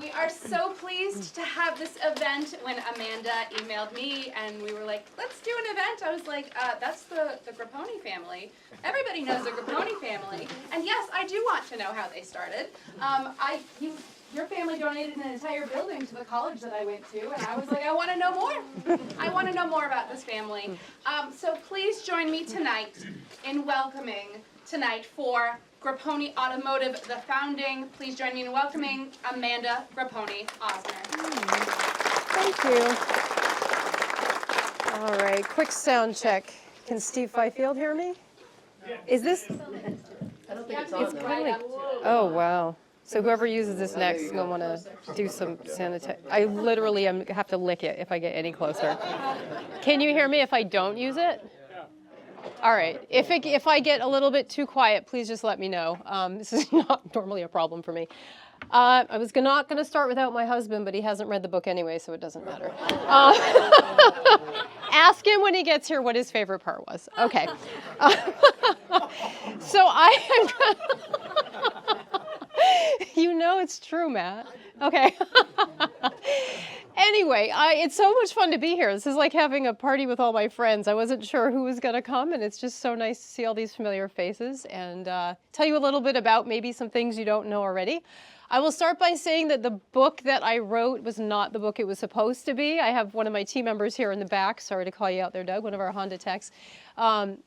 We are so pleased to have this event. When Amanda emailed me and we were like, let's do an event, I was like, that's the Grappone family. Everybody knows the Grappone family. And yes, I do want to know how they started. Your family donated an entire building to the college that I went to, and I was like, I want to know more. I want to know more about this family. So please join me tonight in welcoming tonight for Grappone Automotive, the founding. Please join me in welcoming Amanda Grappone Osmer. Thank you. All right, quick sound check. Can Steve Fifield hear me? Is this? I don't think it's on there. Oh, wow. So whoever uses this next is going to want to do some sanitize. I literally have to lick it if I get any closer. Can you hear me if I don't use it? All right. If I get a little bit too quiet, please just let me know. This is not normally a problem for me. I was not going to start without my husband, but he hasn't read the book anyway, so it doesn't matter. Ask him when he gets here what his favorite part was. Okay. So you know it's true, Matt. Okay. Anyway, it's so much fun to be here. This is like having a party with all my friends. I wasn't sure who was going to come, and it's just so nice to see all these familiar faces and tell you a little bit about maybe some things you don't know already. I will start by saying that the book that I wrote was not the book it was supposed to be. I have one of my team members here in the back. Sorry to call you out there, Doug. One of our Honda techs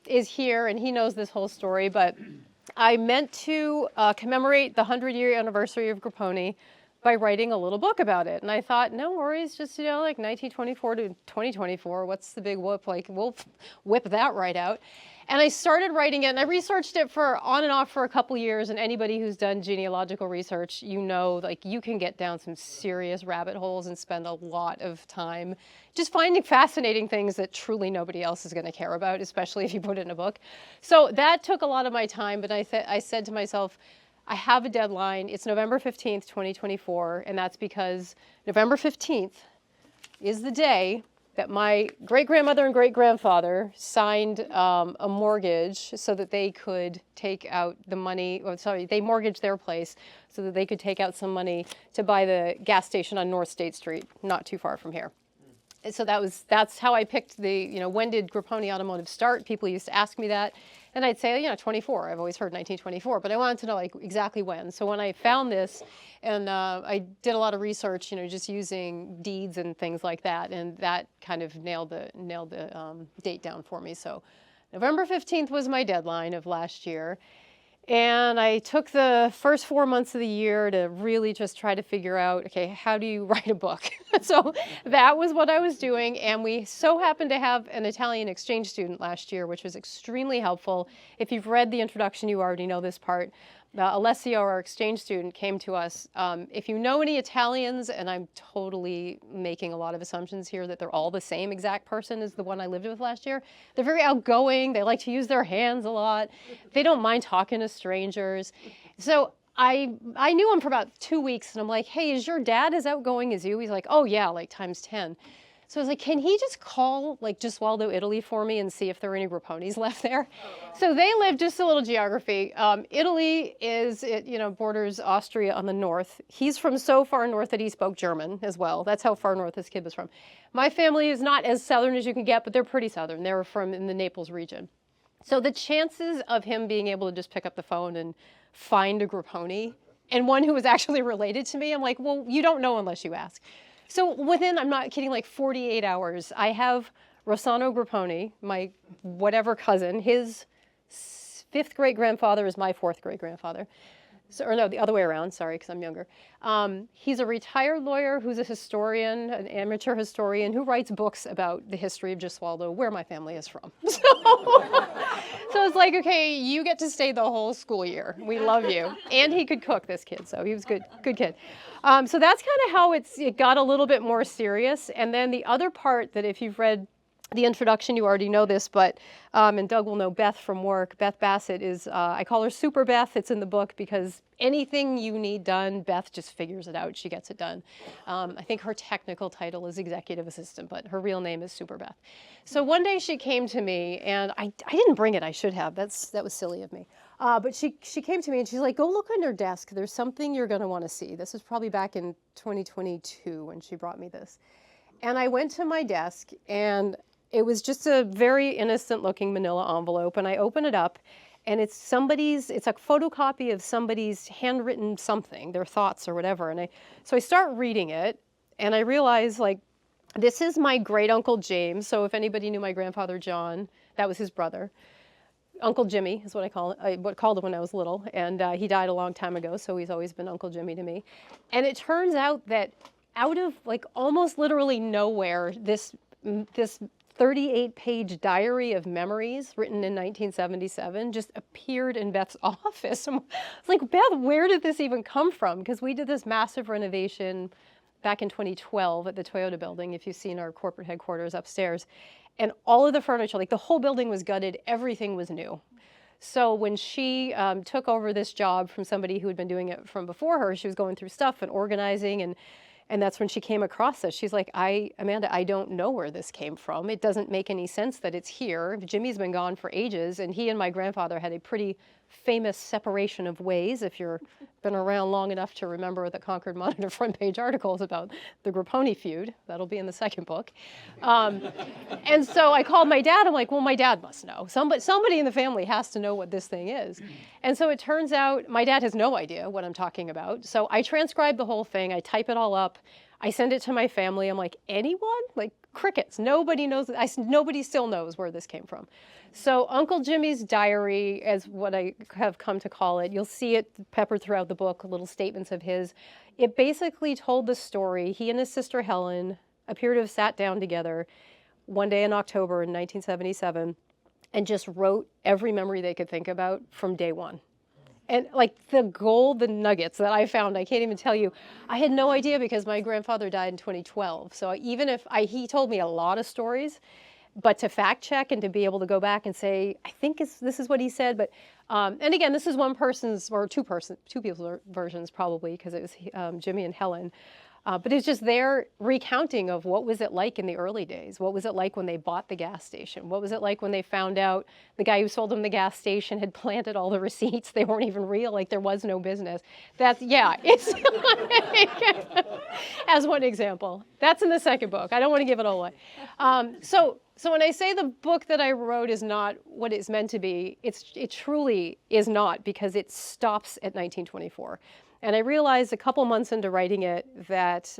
is here, and he knows this whole story. But I meant to commemorate the 100-year anniversary of Grappone by writing a little book about it. And I thought, no worries, just, like 1924 to 2024, what's the big whoop? Like, we'll whip that right out. And I started writing it, and I researched it for on and off for a couple years, and anybody who's done genealogical research, like, you can get down some serious rabbit holes and spend a lot of time just finding fascinating things that truly nobody else is going to care about, especially if you put it in a book. So that took a lot of my time, but I said to myself, I have a deadline. It's November 15th, 2024, and that's because November 15th is the day that my great-grandmother and great-grandfather signed a mortgage so that they could take out the money, they mortgaged their place so that they could take out some money to buy the gas station on North State Street, not too far from here. And so that's how I picked when did Grappone Automotive start? People used to ask me that. And I'd say, 24. I've always heard 1924, but I wanted to know exactly when. So when I found this, and I did a lot of research, just using deeds and things like that, and that kind of nailed the date down for me. So November 15th was my deadline of last year. And I took the first 4 months of the year to really just try to figure out, okay, how do you write a book? So that was what I was doing. And we so happened to have an Italian exchange student last year, which was extremely helpful. If you've read the introduction, you already know this part. Alessio, our exchange student, came to us. If you know any Italians, and I'm totally making a lot of assumptions here that they're all the same exact person as the one I lived with last year, they're very outgoing. They like to use their hands a lot. They don't mind talking to strangers. So I knew him for about 2 weeks, and I'm like, hey, is your dad as outgoing as you? He's like, oh, yeah, like times 10. So I was like, can he just call Gesualdo, Italy for me and see if there are any Grappones left there? So they live, just a little geography. Italy borders Austria on the north. He's from so far north that he spoke German as well. That's how far north this kid was from. My family is not as southern as you can get, but they're pretty southern. They were from in the Naples region. So the chances of him being able to just pick up the phone and find a Grappone, and one who was actually related to me, I'm like, well, you don't know unless you ask. So within, I'm not kidding, 48 hours, I have Rossano Grappone, my whatever cousin. His fifth great-grandfather is my fourth great-grandfather. So, or no, the other way around, sorry, because I'm younger. He's a retired lawyer who's a historian, an amateur historian, who writes books about the history of Gesualdo, where my family is from. So it's like, okay, you get to stay the whole school year. We love you. And he could cook, this kid, so he was good kid. So that's kind of how it got a little bit more serious. And then the other part that if you've read the introduction, you already know this, but, and Doug will know Beth from work. Beth Bassett is, I call her Super Beth. It's in the book because anything you need done, Beth just figures it out. She gets it done. I think her technical title is executive assistant, but her real name is Super Beth. So one day she came to me, and I didn't bring it. I should have. That was silly of me. But she came to me and she's like, go look on your desk. There's something you're going to want to see. This was probably back in 2022 when she brought me this. And I went to my desk and it was just a very innocent looking manila envelope. And I open it up and it's a photocopy of somebody's handwritten something, their thoughts or whatever. And so I start reading it and I realize, like, this is my great uncle James. So if anybody knew my grandfather John, that was his brother. Uncle Jimmy is what I call it. I called him when I was little, and he died a long time ago, so he's always been Uncle Jimmy to me. And it turns out that out of like almost literally nowhere, this 38-page diary of memories written in 1977 just appeared in Beth's office. I was like, Beth, where did this even come from? Because we did this massive renovation back in 2012 at the Toyota building, if you've seen our corporate headquarters upstairs. And all of the furniture, like the whole building was gutted, everything was new. So when she took over this job from somebody who had been doing it from before her, she was going through stuff and organizing, and that's when she came across this. She's like, Amanda, I don't know where this came from. It doesn't make any sense that it's here. Jimmy's been gone for ages, and he and my grandfather had a pretty famous separation of ways, if you've been around long enough to remember the Concord Monitor front page articles about the Grappone feud. That'll be in the second book. And so I called my dad. I'm like, well, my dad must know. Somebody in the family has to know what this thing is. And so it turns out my dad has no idea what I'm talking about. So I transcribe the whole thing. I type it all up. I send it to my family. I'm like, anyone? Like, crickets. Nobody knows. Nobody still knows where this came from. So Uncle Jimmy's diary, as what I have come to call it, you'll see it peppered throughout the book, little statements of his. It basically told the story. He and his sister Helen appear to have sat down together one day in October in 1977 and just wrote every memory they could think about from day one. And like the nuggets that I found, I can't even tell you. I had no idea because my grandfather died in 2012. So even if he told me a lot of stories, but to fact check and to be able to go back and say, I think this is what he said. But and again, this is one person's or two people's versions probably, because it was Jimmy and Helen. But it's just their recounting of what was it like in the early days. What was it like when they bought the gas station? What was it like when they found out the guy who sold them the gas station had planted all the receipts? They weren't even real, like there was no business. It's like, as one example. That's in the second book. I don't want to give it all away. So when I say the book that I wrote is not what it's meant to be, it truly is not, because it stops at 1924. And I realized a couple months into writing it that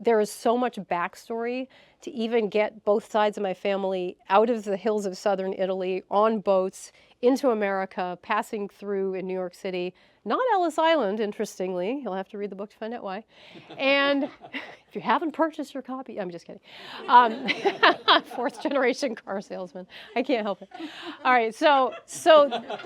there is so much backstory to even get both sides of my family out of the hills of southern Italy on boats into America, passing through in New York City, not Ellis Island, interestingly. You'll have to read the book to find out why. And if you haven't purchased your copy, I'm just kidding. Fourth generation car salesman. I can't help it. All right, so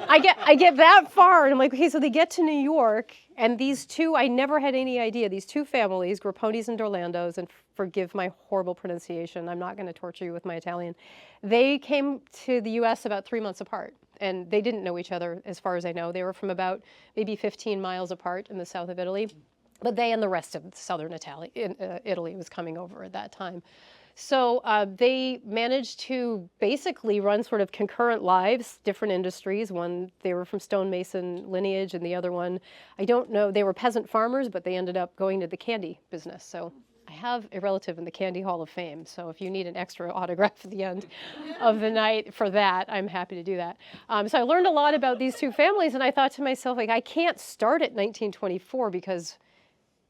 I get that far, and I'm like, okay, so they get to New York, and these two, I never had any idea, these two families, Grappones and Orlandos, and forgive my horrible pronunciation, I'm not going to torture you with my Italian, they came to the U.S. about 3 months apart. And they didn't know each other, as far as I know. They were from about maybe 15 miles apart in the south of Italy. But they and the rest of southern Italy was coming over at that time. So they managed to basically run sort of concurrent lives, different industries. One, they were from stonemason lineage, and the other one, I don't know, they were peasant farmers, but they ended up going to the candy business. So I have a relative in the Candy Hall of Fame, so if you need an extra autograph at the end of the night for that, I'm happy to do that. So I learned a lot about these two families, and I thought to myself, like, I can't start at 1924 because,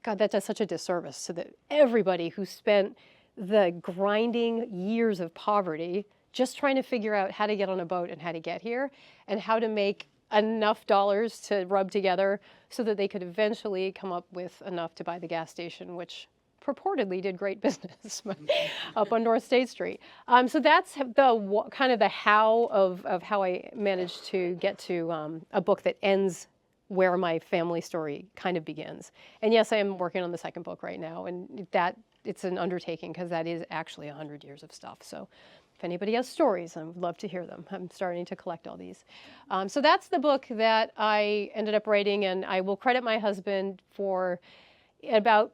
God, that does such a disservice to everybody who spent the grinding years of poverty just trying to figure out how to get on a boat and how to get here and how to make enough dollars to rub together so that they could eventually come up with enough to buy the gas station, which purportedly did great business up on North State Street. So that's the kind of the how of how I managed to get to a book that ends where my family story kind of begins. And yes, I am working on the second book right now, and it's an undertaking because that is actually 100 years of stuff. So if anybody has stories, I would love to hear them. I'm starting to collect all these. So that's the book that I ended up writing, and I will credit my husband for about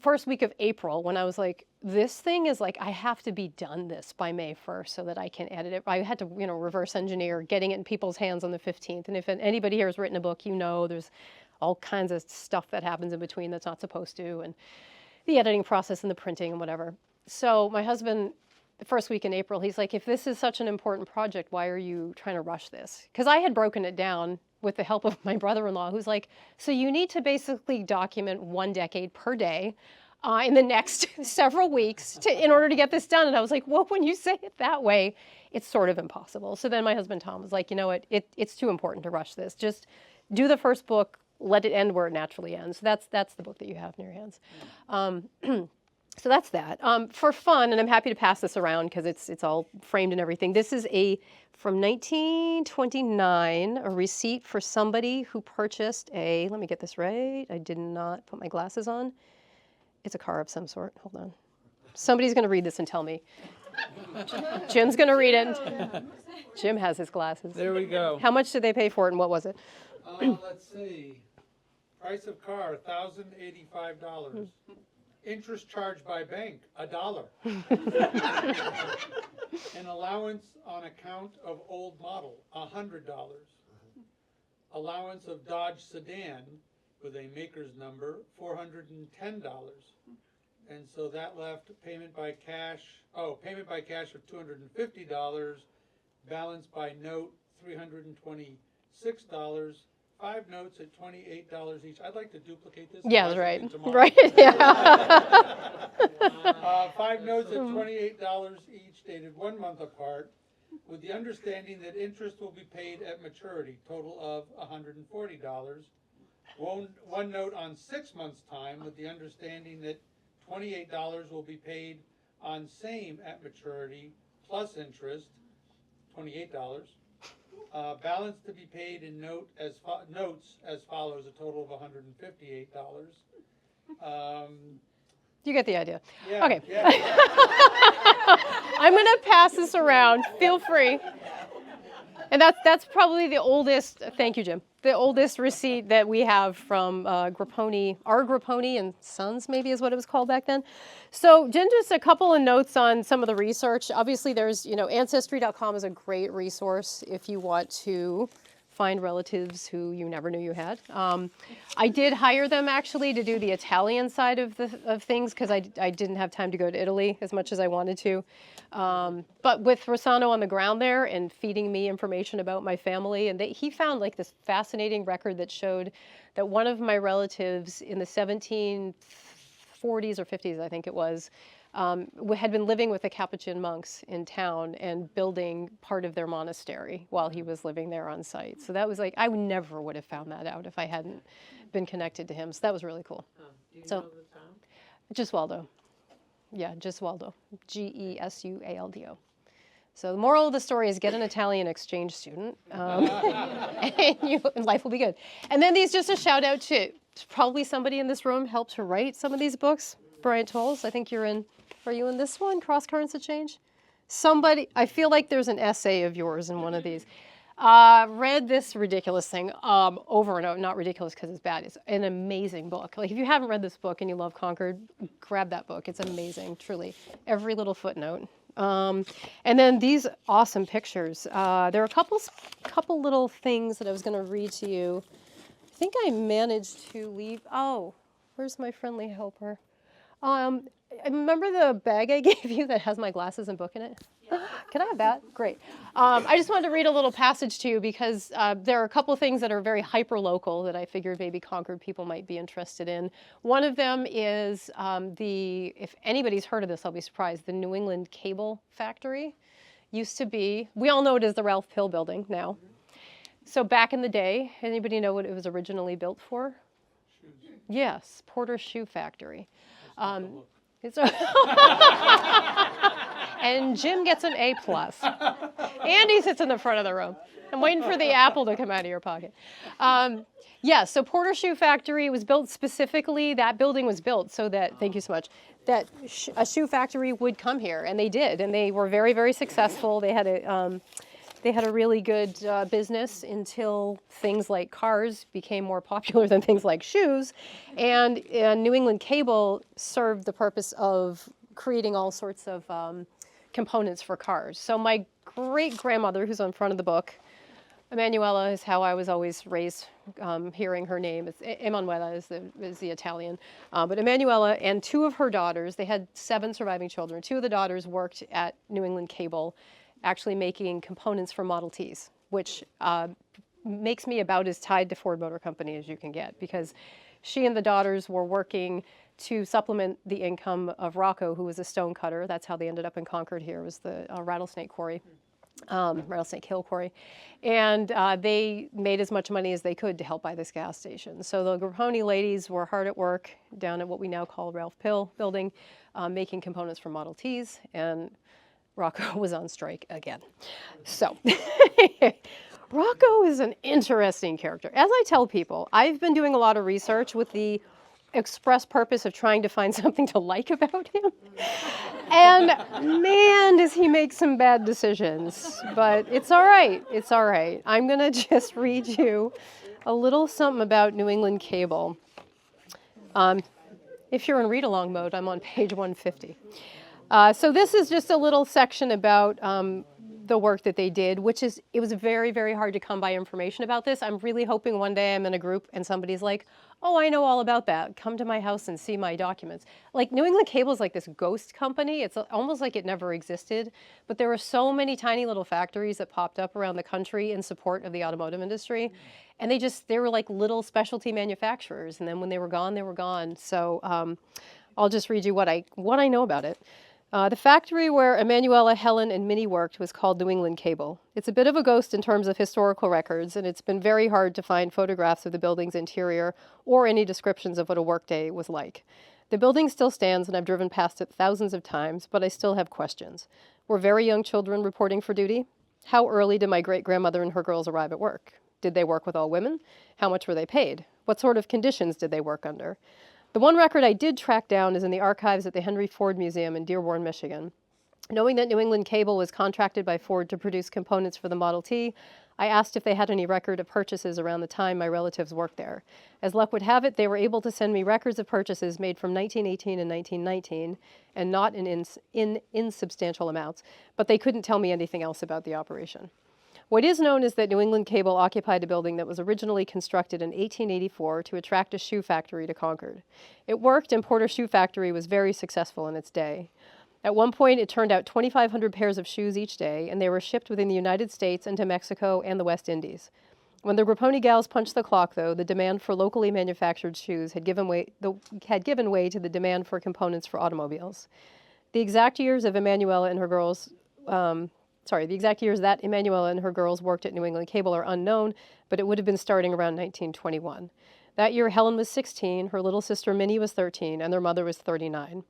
first week of April when I was like, this thing is like, I have to be done this by May 1st so that I can edit it. I had to, reverse engineer getting it in people's hands on the 15th. And if anybody here has written a book, there's all kinds of stuff that happens in between that's not supposed to, and the editing process and the printing and whatever. So my husband, the first week in April, he's like, if this is such an important project, why are you trying to rush this? Because I had broken it down with the help of my brother-in-law, who's like, so you need to basically document 1 decade per day in the next several weeks in order to get this done. And I was like, well, when you say it that way, it's sort of impossible. So then my husband, Tom, was like, you know what, it's too important to rush this. Just do the first book, let it end where it naturally ends. So that's the book that you have in your hands. So that's that. For fun, and I'm happy to pass this around because it's all framed and everything. This is from 1929, a receipt for somebody who purchased let me get this right. I did not put my glasses on. It's a car of some sort. Hold on. Somebody's going to read this and tell me. Jim's going to read it. Jim has his glasses. There we go. How much did they pay for it and what was it? Let's see. Price of car, $1,085. Interest charged by bank, $1. An allowance on account of old model, $100. Allowance of Dodge sedan with a maker's number, $410. And so that left payment by cash of $250, balance by note, $326. 5 notes at $28 each. I'd like to duplicate this. Yeah, that's right. Tomorrow. Right, yeah. 5 notes at $28 each, dated 1 month apart, with the understanding that interest will be paid at maturity, total of $140. One note on 6 months' time, with the understanding that $28 will be paid on same at maturity, plus interest, $28. Balance to be paid in notes as follows, a total of $158. You get the idea. Yeah, Okay. Yeah. I'm going to pass this around. Feel free. And that's probably the oldest, thank you, Jim, the oldest receipt that we have from Grappone, our Grappone and Sons, maybe is what it was called back then. So Jim, just a couple of notes on some of the research. Obviously, there's, Ancestry.com is a great resource if you want to find relatives who you never knew you had. I did hire them actually to do the Italian side of things because I didn't have time to go to Italy as much as I wanted to. But with Rossano on the ground there and feeding me information about my family, and he found like this fascinating record that showed that one of my relatives in the 1740s or 50s, I think it was, had been living with the Capuchin monks in town and building part of their monastery while he was living there on site. So that was like, I never would have found that out if I hadn't been connected to him. So that was really cool. Do you know the town? Gesualdo. Yeah, Gesualdo. Gesualdo. So the moral of the story is get an Italian exchange student, and life will be good. And then just a shout out to probably somebody in this room helped to write some of these books. Brian Tolles, I think are you in this one, Cross Currents of Change? Somebody, I feel like there's an essay of yours in one of these. Read this ridiculous thing over and over, not ridiculous because it's bad, it's an amazing book. Like if you haven't read this book and you love Concord, grab that book, it's amazing, truly. Every little footnote. And then these awesome pictures. There are a couple little things that I was gonna read to you. I think I managed to leave, where's my friendly helper? Remember the bag I gave you that has my glasses and book in it? Yeah. Can I have that? Great. I just wanted to read a little passage to you because there are a couple of things that are very hyper-local that I figured maybe Concord people might be interested in. One of them is if anybody's heard of this, I'll be surprised, the New England Cable Factory used to be, we all know it as the Ralph Pill building now. So back in the day, anybody know what it was originally built for? Shoes. Yes, Porter's Shoe Factory. And Jim gets an A+. Andy sits in the front of the room. I'm waiting for the apple to come out of your pocket. So Porter Shoe Factory was built specifically, that building was built so that, thank you so much, that a shoe factory would come here, and they did, and they were very, very successful. They had They had a really good business until things like cars became more popular than things like shoes. And New England Cable served the purpose of creating all sorts of components for cars. So my great-grandmother, who's on front of the book, Emanuela is how I was always raised, hearing her name. It's Emanuela is the Italian. But Emanuela and two of her daughters, they had 7 surviving children. 2 of the daughters worked at New England Cable, actually making components for Model Ts, which makes me about as tied to Ford Motor Company as you can get, because she and the daughters were working to supplement the income of Rocco, who was a stone cutter. That's how they ended up in Concord here, was the Rattlesnake Quarry. Rattlesnake Hill Quarry, and they made as much money as they could to help buy this gas station. So the Grappone ladies were hard at work down at what we now call Ralph Pill Building, making components for Model Ts, and Rocco was on strike again. So Rocco is an interesting character. As I tell people, I've been doing a lot of research with the express purpose of trying to find something to like about him. And man, does he make some bad decisions. But it's all right. It's all right. I'm going to just read you a little something about New England Cable. If you're in read-along mode, I'm on page 150. So this is just a little section about the work that they did, it was very, very hard to come by information about this. I'm really hoping one day I'm in a group and somebody's like, oh, I know all about that. Come to my house and see my documents. Like, New England Cable is like this ghost company. It's almost like it never existed. But there were so many tiny little factories that popped up around the country in support of the automotive industry. And they were like little specialty manufacturers. And then when they were gone, they were gone. So I'll just read you what I know about it. The factory where Emanuela, Helen, and Minnie worked was called New England Cable. It's a bit of a ghost in terms of historical records, and it's been very hard to find photographs of the building's interior or any descriptions of what a workday was like. The building still stands, and I've driven past it thousands of times, but I still have questions. Were very young children reporting for duty? How early did my great-grandmother and her girls arrive at work? Did they work with all women? How much were they paid? What sort of conditions did they work under? The one record I did track down is in the archives at the Henry Ford Museum in Dearborn, Michigan. Knowing that New England Cable was contracted by Ford to produce components for the Model T, I asked if they had any record of purchases around the time my relatives worked there. As luck would have it, they were able to send me records of purchases made from 1918 and 1919, and not in insubstantial amounts, but they couldn't tell me anything else about the operation. What is known is that New England Cable occupied a building that was originally constructed in 1884 to attract a shoe factory to Concord. It worked, and Porter Shoe Factory was very successful in its day. At one point, it turned out 2,500 pairs of shoes each day, and they were shipped within the United States and to Mexico and the West Indies. When the Grappone gals punched the clock, though, the demand for locally manufactured shoes had given way to the demand for components for automobiles. The exact years that Emanuela and her girls worked at New England Cable are unknown, but it would have been starting around 1921. That year, Helen was 16, her little sister Minnie was 13, and their mother was 39.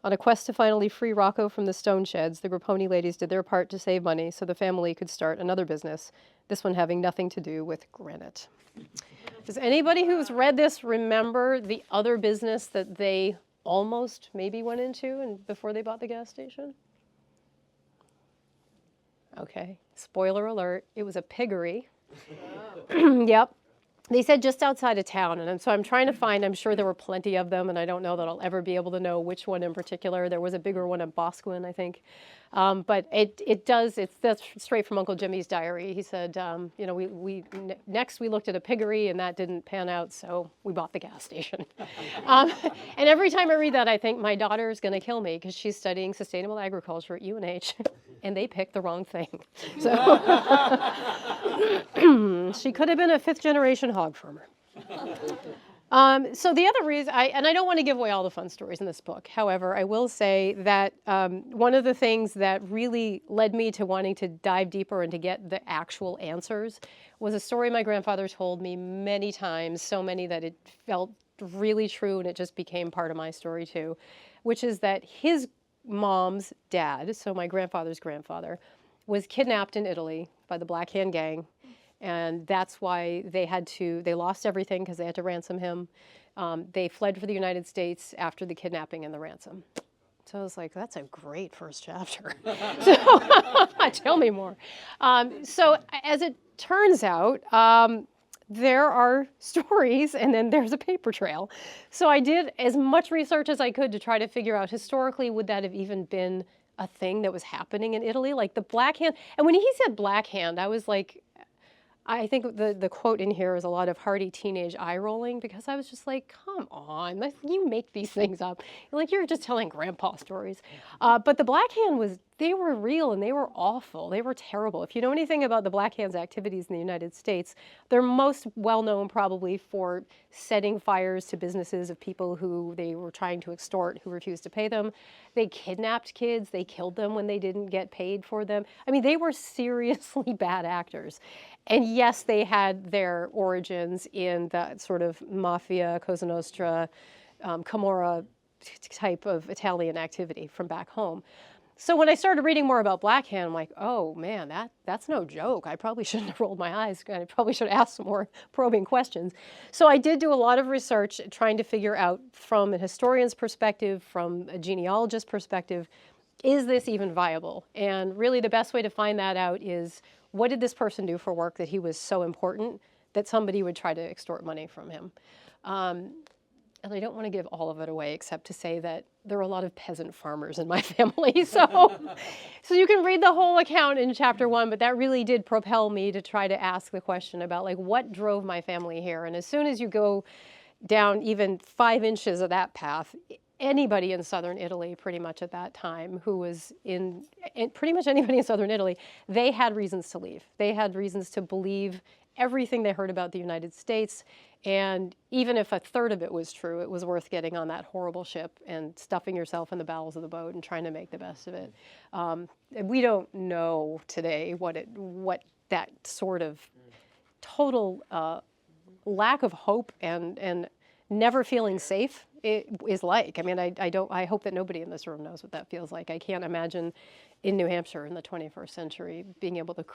On a quest to finally free Rocco from the stone sheds, the Grappone ladies did their part to save money so the family could start another business, this one having nothing to do with granite. Does anybody who's read this remember the other business that they almost maybe went into before they bought the gas station? Okay, spoiler alert, it was a piggery. Yep. They said just outside of town, and so I'm trying to find, I'm sure there were plenty of them, and I don't know that I'll ever be able to know which one in particular. There was a bigger one at Boscawen, I think. But that's straight from Uncle Jimmy's diary. He said, next we looked at a piggery, and that didn't pan out, so we bought the gas station. And every time I read that, I think my daughter's going to kill me because she's studying sustainable agriculture at UNH, and they picked the wrong thing. So she could have been a fifth-generation hog farmer. So the other reason, and I don't want to give away all the fun stories in this book. However, I will say that one of the things that really led me to wanting to dive deeper and to get the actual answers was a story my grandfather told me many times, so many that it felt really true, and it just became part of my story too, which is that his mom's dad, so my grandfather's grandfather, was kidnapped in Italy by the Black Hand Gang. And that's why they lost everything because they had to ransom him. They fled for the United States after the kidnapping and the ransom. So I was like, that's a great first chapter. So tell me more. So as it turns out, there are stories and then there's a paper trail. So I did as much research as I could to try to figure out historically, would that have even been a thing that was happening in Italy? Like the Black Hand. And when he said Black Hand, I was like, I think the quote in here is a lot of hearty teenage eye rolling, because I was just like, come on, you make these things up. Like, you're just telling grandpa stories. But the Black Hand they were real and they were awful. They were terrible. If you know anything about the Black Hand's activities in the United States, they're most well known probably for setting fires to businesses of people who they were trying to extort, who refused to pay them. They kidnapped kids. They killed them when they didn't get paid for them. I mean, they were seriously bad actors. And yes, they had their origins in that sort of mafia, Cosa Nostra, Camorra type of Italian activity from back home. So when I started reading more about Black Hand, I'm like, oh man, that's no joke. I probably shouldn't have rolled my eyes. I probably should have asked some more probing questions. So I did do a lot of research trying to figure out, from a historian's perspective, from a genealogist's perspective, is this even viable? And really the best way to find that out is, what did this person do for work that he was so important that somebody would try to extort money from him? And I don't want to give all of it away, except to say that there are a lot of peasant farmers in my family. So you can read the whole account in chapter 1, but that really did propel me to try to ask the question about, like, what drove my family here? And as soon as you go down even 5 inches of that path, anybody in southern Italy pretty much at that time who was pretty much anybody in southern Italy, they had reasons to leave. They had reasons to believe everything they heard about the United States. And even if a third of it was true, it was worth getting on that horrible ship and stuffing yourself in the bowels of the boat and trying to make the best of it. We don't know today what that sort of total lack of hope and never feeling safe is like. I mean, I hope that nobody in this room knows what that feels like. I can't imagine in New Hampshire in the 21st century being able to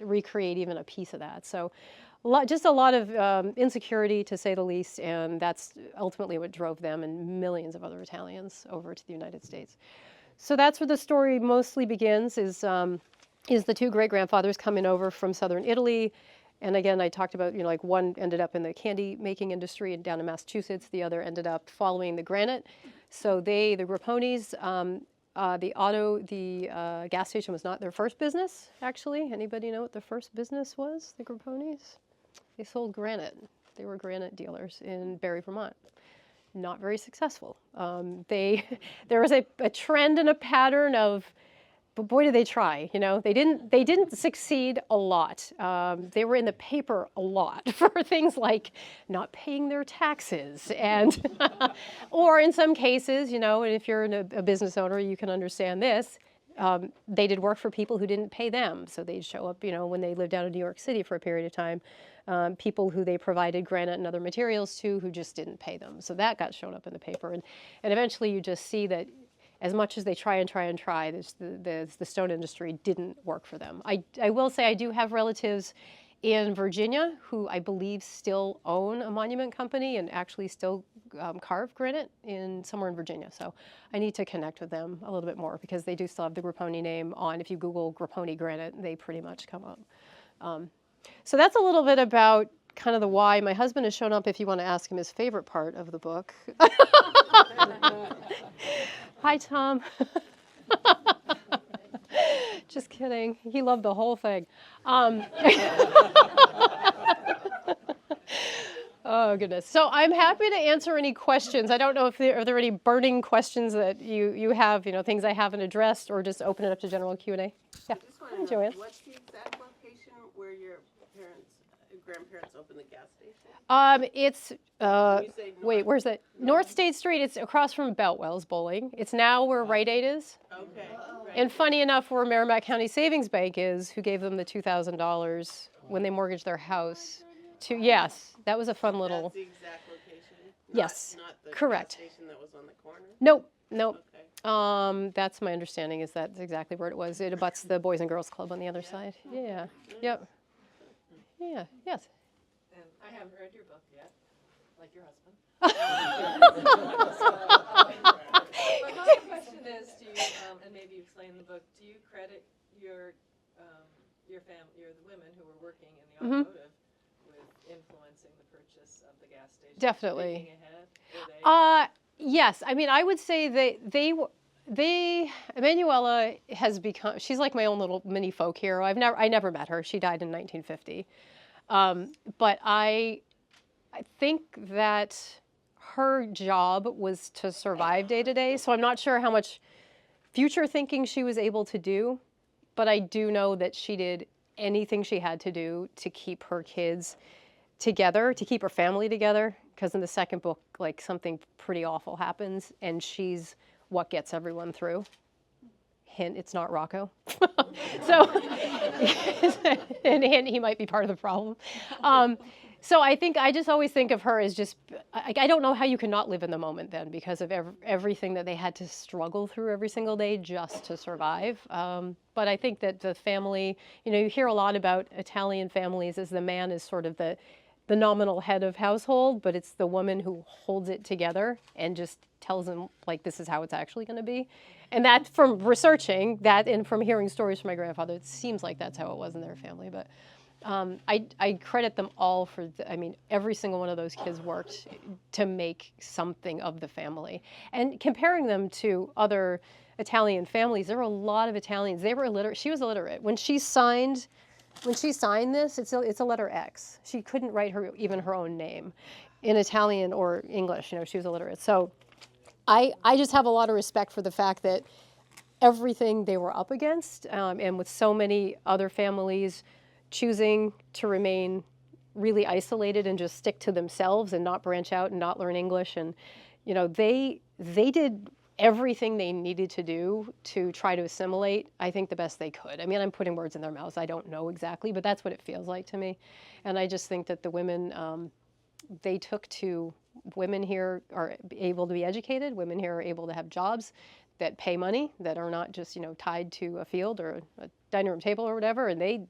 recreate even a piece of that. So just a lot of insecurity, to say the least, and that's ultimately what drove them and millions of other Italians over to the United States. So that's where the story mostly begins, is the 2 great-grandfathers coming over from southern Italy. And again, I talked about, like, one ended up in the candy making industry and down in Massachusetts. The other ended up following the granite. So the Grappones, the gas station was not their first business, actually. Anybody know what their first business was, the Grappones? They sold granite. They were granite dealers in Barre, Vermont. Not very successful. There was a trend and a pattern of, but boy, did they try. They didn't succeed a lot. They were in the paper a lot for things like not paying their taxes, and or in some cases, and if you're a business owner, you can understand this. They did work for people who didn't pay them, so they'd show up, when they lived out in New York City for a period of time. People who they provided granite and other materials to who just didn't pay them. So that got shown up in the paper, and eventually you just see that as much as they try, the stone industry didn't work for them. I will say I do have relatives in Virginia who I believe still own a monument company and actually still carve granite somewhere in Virginia. So I need to connect with them a little bit more, because they do still have the Grappone name on. If you Google Grappone granite, they pretty much come up. So that's a little bit about kind of the why. My husband has shown up if you want to ask him his favorite part of the book. Hi, Tom. Just kidding. He loved the whole thing. Oh, goodness. So I'm happy to answer any questions. I don't know if are there any burning questions that you have, things I haven't addressed, or just open it up to general Q&A. Yeah. Hi, Joanne. What's the exact location where your grandparents opened the gas station? It's, wait, where's that? North State Street. It's across from Beltwell's Bowling. It's now where Rite Aid is. Okay. And funny enough, where Merrimack County Savings Bank is, who gave them the $2,000 when they mortgaged their house. Yes, that was a fun little. That's the exact location? Yes, not the correct. Gas station that was on the corner? Nope. Okay. That's my understanding, is that's exactly where it was. It abuts the Boys and Girls Club on the other side. Yeah. Yep. Yeah. Yes. And I haven't read your book yet, like your husband. But my question is, do you, and maybe you explain in the book, do you credit your the women who were working in the automotive with influencing the purchase of the gas station? Definitely. Thinking ahead? Were they? Yes. I mean, I would say Emanuela has become, she's like my own little mini folk hero. I never met her. She died in 1950. But I think that her job was to survive day to day. So I'm not sure how much future thinking she was able to do, but I do know that she did anything she had to do to keep her kids together, to keep her family together. Because in the second book, like, something pretty awful happens, and she's what gets everyone through. Hint, it's not Rocco. So, and he might be part of the problem. So I think I just always think of her as just, I don't know how you can not live in the moment then, because of everything that they had to struggle through every single day just to survive. But I think that the family, you hear a lot about Italian families as the man is sort of the nominal head of household, but it's the woman who holds it together and just tells them, like, this is how it's actually going to be. And that, from researching that and from hearing stories from my grandfather, it seems like that's how it was in their family. But I credit them all for, every single one of those kids worked to make something of the family. And comparing them to other Italian families, there were a lot of Italians. They were illiterate. She was illiterate. When she signed this, it's a letter X. She couldn't write even her own name in Italian or English. She was illiterate. So I just have a lot of respect for the fact that everything they were up against, and with so many other families choosing to remain really isolated and just stick to themselves and not branch out and not learn English, and they did everything they needed to do to try to assimilate, I think, the best they could. I'm putting words in their mouths. I don't know exactly, but that's what it feels like to me. And I just think that the women, they took to, women here are able to be educated, women here are able to have jobs that pay money, that are not just, tied to a field or a dining room table or whatever, and they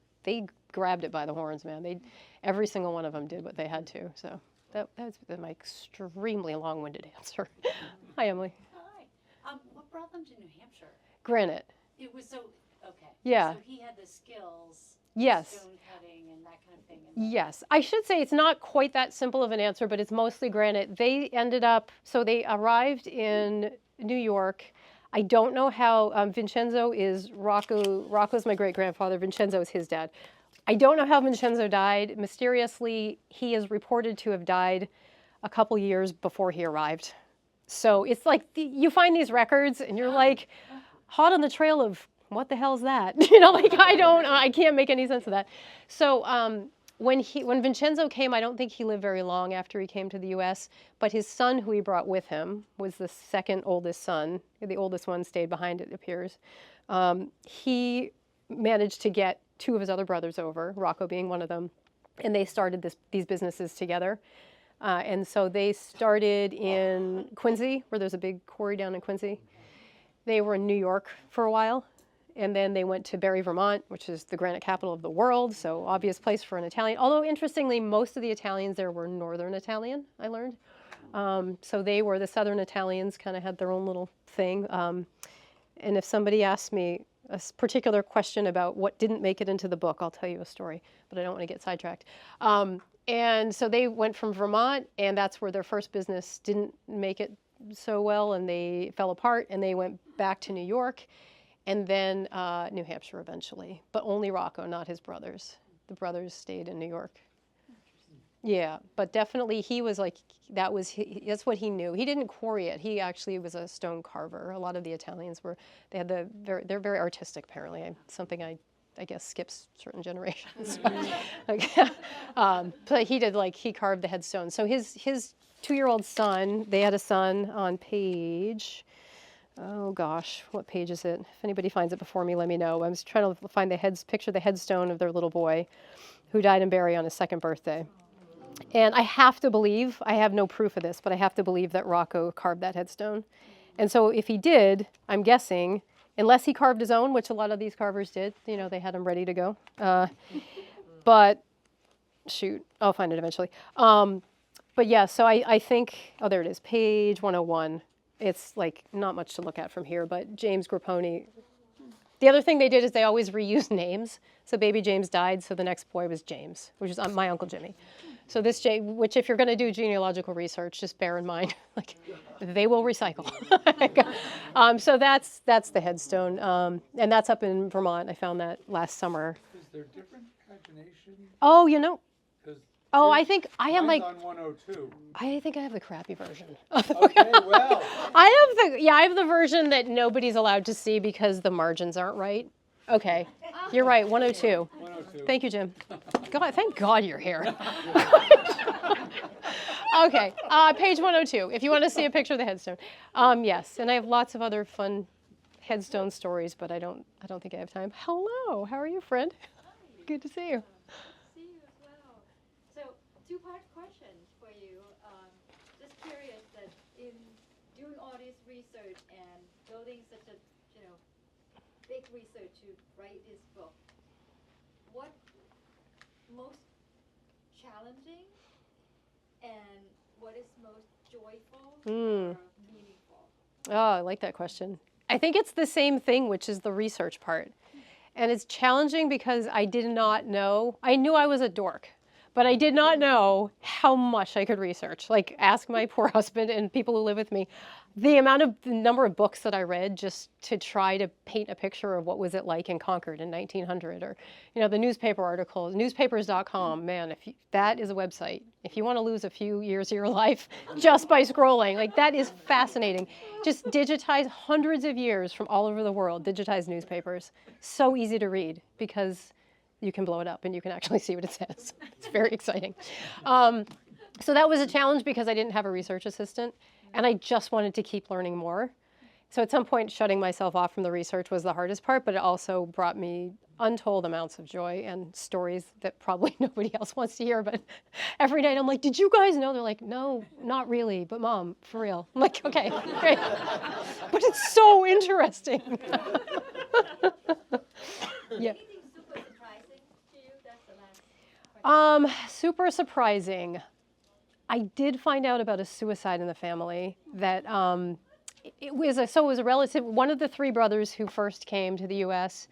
grabbed it by the horns, man. Every single one of them did what they had to. So that's my extremely long-winded answer. Hi, Emily. What brought them to New Hampshire? Granite. It was so, okay. Yeah. So he had the skills. Yes. Stone cutting and that kind of thing. Yes. I should say it's not quite that simple of an answer, but it's mostly granite. They arrived in New York. I don't know how, Vincenzo is Rocco's my great-grandfather. Vincenzo is his dad. I don't know how Vincenzo died. Mysteriously, he is reported to have died a couple years before he arrived. So it's like you find these records and you're like, hot on the trail of, what the hell's that? I can't make any sense of that. So when Vincenzo came, I don't think he lived very long after he came to the U.S., but his son, who he brought with him, was the second oldest son. The oldest one stayed behind, it appears. He managed to get two of his other brothers over, Rocco being one of them, and they started these businesses together. And so they started in Quincy, where there's a big quarry down in Quincy. They were in New York for a while, and then they went to Barre, Vermont, which is the granite capital of the world, so obvious place for an Italian. Although, interestingly, most of the Italians there were Northern Italian, I learned. So they were, the Southern Italians kind of had their own little thing. And if somebody asks me a particular question about what didn't make it into the book, I'll tell you a story, but I don't want to get sidetracked. And so they went from Vermont, and that's where their first business didn't make it so well, and they fell apart, and they went back to New York, and then New Hampshire eventually, but only Rocco, not his brothers. The brothers stayed in New York. Yeah, but definitely he was like, that's what he knew. He didn't quarry it. He actually was a stone carver. A lot of the Italians they're very artistic, apparently. Something I guess skips certain generations. But he carved the headstone. So his 2-year-old son, they had a son on page, oh gosh, what page is it? If anybody finds it before me, let me know. I was trying to find picture the headstone of their little boy who died in Barre on his 2nd birthday. And I have to believe, I have no proof of this, but I have to believe that Rocco carved that headstone. And so if he did, I'm guessing, unless he carved his own, which a lot of these carvers did, they had them ready to go. But shoot, I'll find it eventually. But yeah, so I think, oh, there it is, page 101. it's like not much to look at from here, but James Grappone. The other thing they did is they always reuse names. So baby James died, so the next boy was James, which is my Uncle Jimmy. So this which if you're going to do genealogical research, just bear in mind, like they will recycle. So that's the headstone, and that's up in Vermont. I found that last summer. Is there different pagination? Oh, you know. 'Cause Oh, here's- I think I have mine's like. on 102. I think I have the crappy version. Okay, well. I have the version that nobody's allowed to see because the margins aren't right. Okay, you're right. 102. 102. Thank you, Jim. God, thank God you're here. Okay, page 102. If you want to see a picture of the headstone, yes, and I have lots of other fun headstone stories, but I don't think I have time. Hello, how are you, friend? Good to see you. See you as well. So, two-part question for you. Just curious that in doing all this research and building such a, big research to write this book, what most challenging and what is most joyful or meaningful? Oh, I like that question. I think it's the same thing, which is the research part. And it's challenging because I did not know. I knew I was a dork, but I did not know how much I could research. Like, ask my poor husband and people who live with me. The number of books that I read just to try to paint a picture of what was it like in Concord in 1900, or, the newspaper articles, newspapers.com, man, that is a website. If you want to lose a few years of your life just by scrolling, like that is fascinating. Just digitize hundreds of years from all over the world, digitize newspapers. So easy to read because you can blow it up and you can actually see what it says. It's very exciting. So that was a challenge because I didn't have a research assistant. And I just wanted to keep learning more. So at some point, shutting myself off from the research was the hardest part, but it also brought me untold amounts of joy and stories that probably nobody else wants to hear. But every night I'm like, did you guys know? They're like, no, not really, but Mom, for real. I'm like, okay, great. But it's so interesting. Yeah. Anything super surprising to you? That's the last question. Super surprising. I did find out about a suicide in the family that it was a relative, one of the three brothers who first came to the U.S.,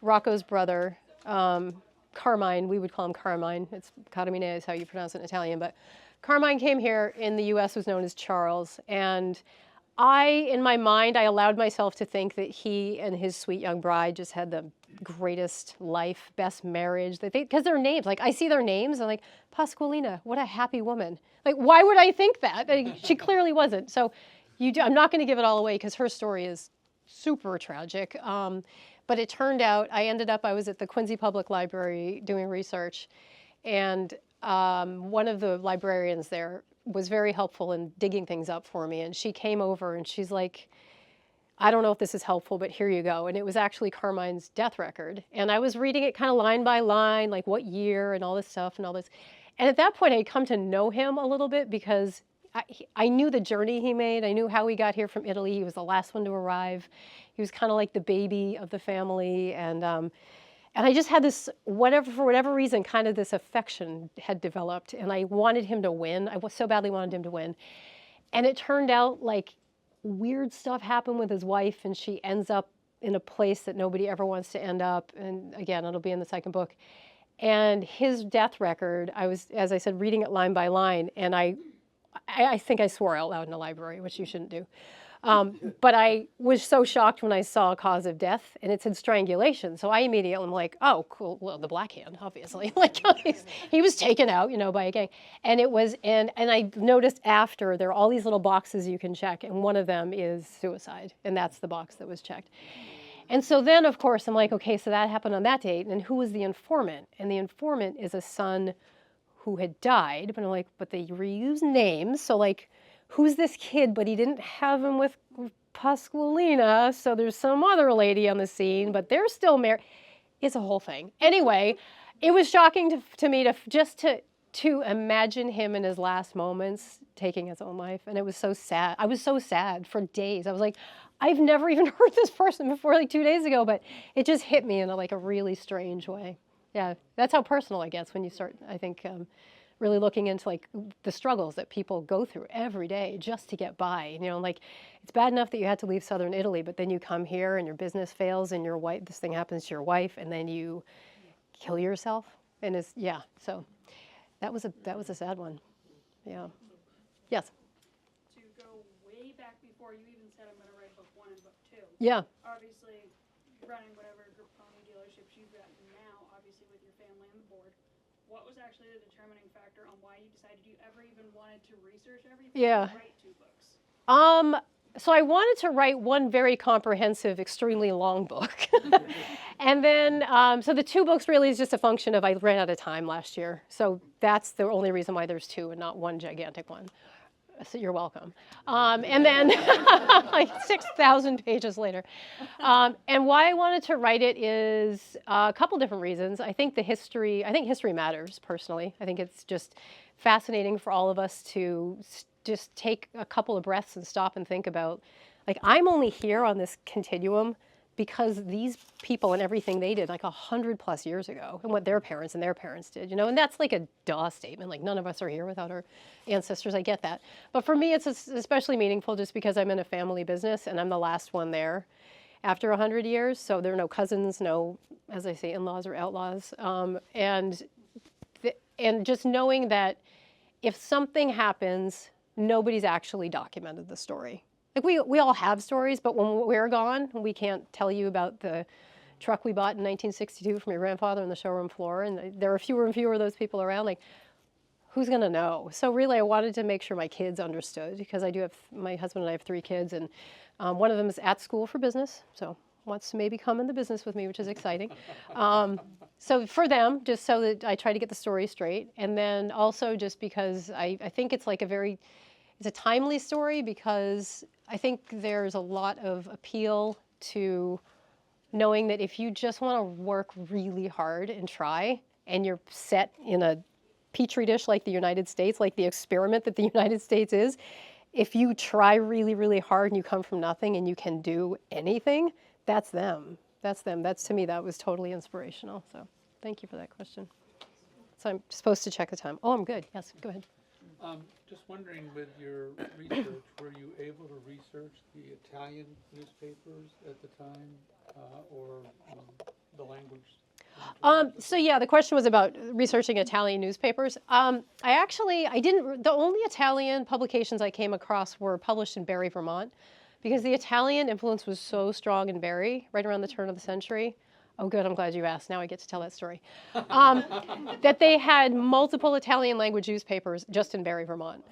Rocco's brother, Carmine, we would call him Carmine. It's Carmine is how you pronounce it in Italian, but Carmine came here in the U.S., was known as Charles, and in my mind, I allowed myself to think that he and his sweet young bride just had the greatest life, best marriage, because their names, like I see their names, I'm like, Pasqualina, what a happy woman. Like, why would I think that? Like, she clearly wasn't. So I'm not going to give it all away because her story is super tragic. But it turned out, I was at the Quincy Public Library doing research, and one of the librarians there was very helpful in digging things up for me. And she came over and she's like, I don't know if this is helpful, but here you go. And it was actually Carmine's death record. And I was reading it kind of line by line, like what year and all this stuff and all this. And at that point, I had come to know him a little bit because I knew the journey he made. I knew how he got here from Italy. He was the last one to arrive. He was kind of like the baby of the family. And I just had this, for whatever reason, kind of this affection had developed. And I wanted him to win. I so badly wanted him to win. And it turned out like weird stuff happened with his wife, and she ends up in a place that nobody ever wants to end up. And again, it'll be in the second book. And his death record, I was, as I said, reading it line by line, and I think I swore out loud in the library, which you shouldn't do. But I was so shocked when I saw a cause of death, and it said strangulation. So I immediately am like, oh, cool. Well, the Black Hand, obviously. Like he was taken out, by a gang. And it was, and I noticed after there are all these little boxes you can check, and one of them is suicide, and that's the box that was checked. And so then, of course, I'm like, okay, so that happened on that date, and who was the informant? And the informant is a son who had died, but I'm like, but they reuse names, so like, who's this kid? But he didn't have him with Pasqualina, so there's some other lady on the scene, but they're still married. It's a whole thing. Anyway, it was shocking to me to imagine him in his last moments taking his own life, and it was so sad. I was so sad for days. I was like, I've never even heard this person before, like 2 days ago, but it just hit me in a really strange way. Yeah, that's how personal it gets when you start, I think, really looking into like the struggles that people go through every day just to get by. You know, like it's bad enough that you had to leave southern Italy, but then you come here and your business fails and your wife, this thing happens to your wife, and then you kill yourself. And it's, yeah, so that was a sad one. Yeah. Yes. To go way back before you even said I'm going to write book 1 and book 2. Yeah. Obviously, running whatever Grappone dealerships you've got now, obviously with your family and the board, what was actually the determining factor on why you decided you ever even wanted to research everything Yeah. and write 2 books? So I wanted to write one very comprehensive, extremely long book. And then, so the 2 books really is just a function of I ran out of time last year. So that's the only reason why there's 2 and not one gigantic one. So you're welcome. And then like 6,000 pages later. And why I wanted to write it is a couple different reasons. I think history matters personally. I think it's just fascinating for all of us to just take a couple of breaths and stop and think about, like, I'm only here on this continuum because these people and everything they did like 100+ years ago and what their parents did, you know, and that's like a duh statement. Like none of us are here without our ancestors. I get that. But for me, it's especially meaningful just because I'm in a family business and I'm the last one there after 100 years. So there are no cousins, no, as I say, in-laws or outlaws. And just knowing that if something happens, nobody's actually documented the story. Like we all have stories, but when we're gone, we can't tell you about the truck we bought in 1962 from your grandfather on the showroom floor, and there are fewer and fewer of those people around. Like, who's gonna know? So really, I wanted to make sure my kids understood, because I do have, my husband and I have 3 kids, and one of them is at school for business, so wants to maybe come into business with me, which is exciting. So for them, just so that I try to get the story straight, and then also just because I think it's like it's a timely story, because I think there's a lot of appeal to knowing that if you just want to work really hard and try, and you're set in a petri dish like the United States, like the experiment that the United States is, if you try really, really hard and you come from nothing and you can do anything, that's them. That's them. That's, to me, that was totally inspirational. So thank you for that question. So I'm supposed to check the time. Oh, I'm good. Yes, go ahead. Just wondering, with your research, were you able to research the Italian newspapers at the time, or the language? So yeah, the question was about researching Italian newspapers. I didn't, the only Italian publications I came across were published in Barre, Vermont, because the Italian influence was so strong in Barre right around the turn of the century. Oh, good, I'm glad you asked. Now I get to tell that story. That they had multiple Italian language newspapers just in Barre, Vermont.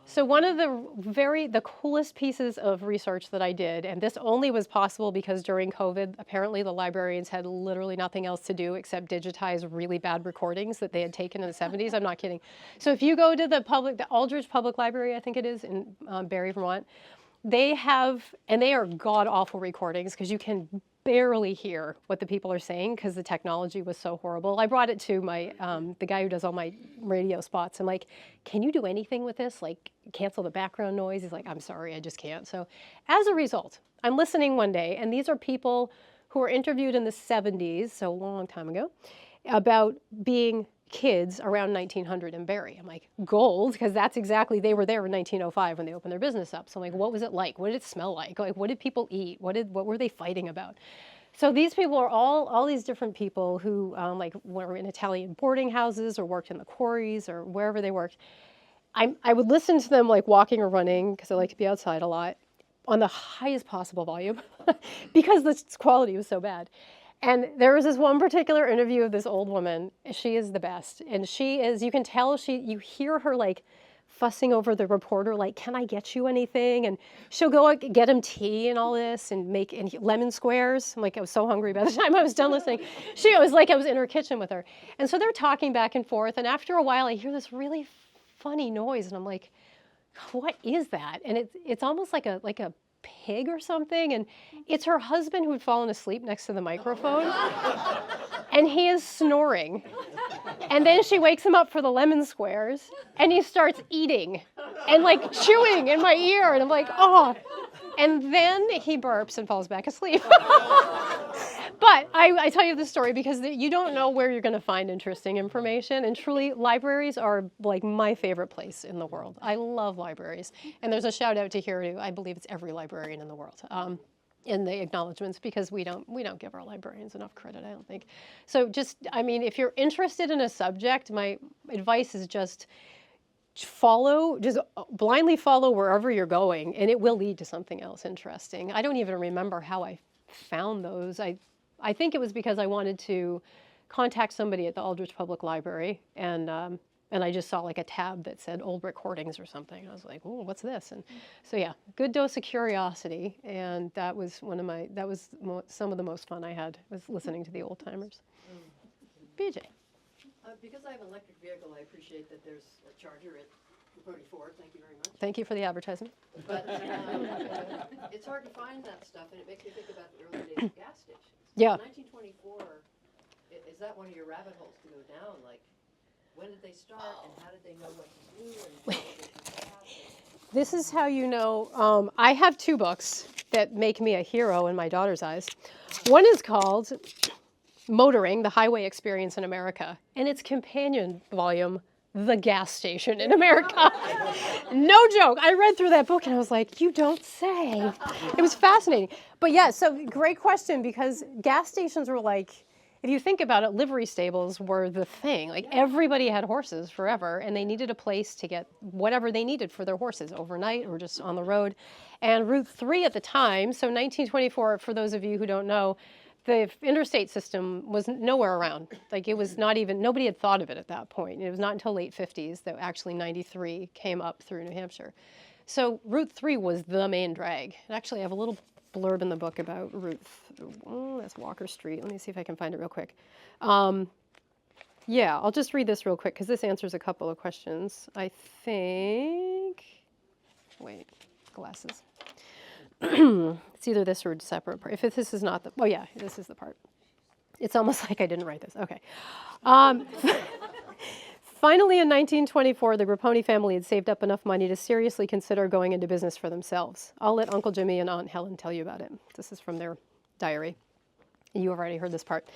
So one of the coolest pieces of research that I did, and this only was possible because during COVID, apparently the librarians had literally nothing else to do except digitize really bad recordings that they had taken in the 70s. I'm not kidding. So if you go to the Aldridge Public Library, I think it is, in Barre, Vermont, they have, and they are god-awful recordings because you can barely hear what the people are saying because the technology was so horrible. I brought it to my the guy who does all my radio spots. I'm like, can you do anything with this? Like, cancel the background noise? He's like, I'm sorry, I just can't. So as a result, I'm listening one day, and these are people who were interviewed in the 70s, so a long time ago, about being kids around 1900 in Barre. I'm like, gold, because that's exactly, they were there in 1905 when they opened their business up. So I'm like, what was it like? What did it smell like? Like, what did people eat? What were they fighting about? So these people are all these different people who like were in Italian boarding houses or worked in the quarries or wherever they worked. I would listen to them like walking or running, because I like to be outside a lot, on the highest possible volume because the quality was so bad. And there was this one particular interview of this old woman. She is the best. And she is, you can tell, you hear her like fussing over the reporter, like, can I get you anything? And she'll go get him tea and all this and make lemon squares. I'm like, I was so hungry by the time I was done listening. It was like I was in her kitchen with her. And so they're talking back and forth. And after a while, I hear this really funny noise. And I'm like, what is that? And it's almost like a pig or something, and it's her husband who had fallen asleep next to the microphone, and he is snoring. And then she wakes him up for the lemon squares, and he starts eating and like chewing in my ear, and I'm like, oh. And then he burps and falls back asleep. But I tell you this story because you don't know where you're going to find interesting information. And truly, libraries are like my favorite place in the world. I love libraries. And there's a shout out to here to, I believe it's every librarian in the world. In the acknowledgments, because we don't give our librarians enough credit, I don't think. So just, I mean, if you're interested in a subject, my advice is just blindly follow wherever you're going, and it will lead to something else interesting. I don't even remember how I found those. I think it was because I wanted to contact somebody at the Aldrich Public Library, and I just saw like a tab that said old recordings or something. I was like, oh, what's this? And so yeah, good dose of curiosity, and that was some of the most fun I had, was listening to the old timers. BJ. Because I have an electric vehicle, I appreciate that there's a charger at Grappone 4. Thank you very much. Thank you for the advertisement. But it's hard to find that stuff, and it makes me think about the early days of gas stations. Yeah. 1924, is that one of your rabbit holes to go down? Like, when did they start, and how did they know what to do, and what they could have? This is how you know. I have two books that make me a hero in my daughter's eyes. One is called Motoring, The Highway Experience in America, and its companion volume, The Gas Station in America. No joke. I read through that book and I was like, you don't say. It was fascinating. But yeah, so great question, because gas stations were like, if you think about it, livery stables were the thing. Like everybody had horses forever, and they needed a place to get whatever they needed for their horses overnight or just on the road. And Route 3 at the time, so 1924, for those of you who don't know, the interstate system was nowhere around. Like it was not even, nobody had thought of it at that point. It was not until late 50s that actually 93 came up through New Hampshire. So Route 3 was the main drag. And actually I have a little blurb in the book about that's Walker Street. Let me see if I can find it real quick. Yeah, I'll just read this real quick because this answers a couple of questions. I think, wait, glasses. It's either this or a separate part. If this is not the, oh yeah, this is the part. It's almost like I didn't write this. Okay. Finally, in 1924, the Grappone family had saved up enough money to seriously consider going into business for themselves. I'll let Uncle Jimmy and Aunt Helen tell you about it. This is from their diary. You have already heard this part.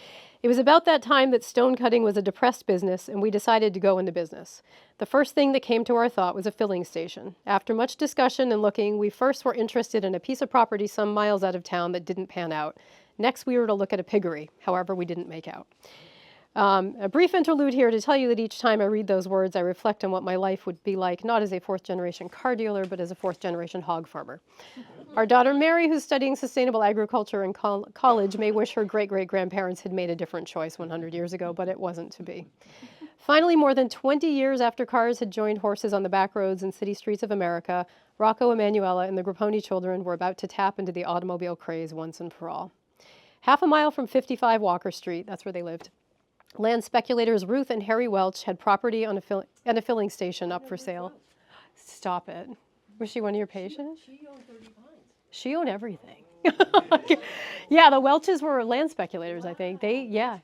It was about that time that stone cutting was a depressed business, and we decided to go into business. The first thing that came to our thought was a filling station. After much discussion and looking, we first were interested in a piece of property some miles out of town that didn't pan out. Next, we were to look at a piggery. However, we didn't make out. A brief interlude here to tell you that each time I read those words, I reflect on what my life would be like, not as a fourth-generation car dealer, but as a fourth-generation hog farmer. Our daughter Mary, who's studying sustainable agriculture in college, may wish her great-great-grandparents had made a different choice 100 years ago, but it wasn't to be. Finally, more than 20 years after cars had joined horses on the back roads and city streets of America, Rocco, Emanuela, and the Grappone children were about to tap into the automobile craze once and for all. Half a mile from 55 Walker Street, that's where they lived, land speculators Ruth and Harry Welch had property on a filling station up for sale. Stop it. Was she one of your patients? She owned 30 Pines. She owned everything. Yeah, the Welches were land speculators, I think. Yeah,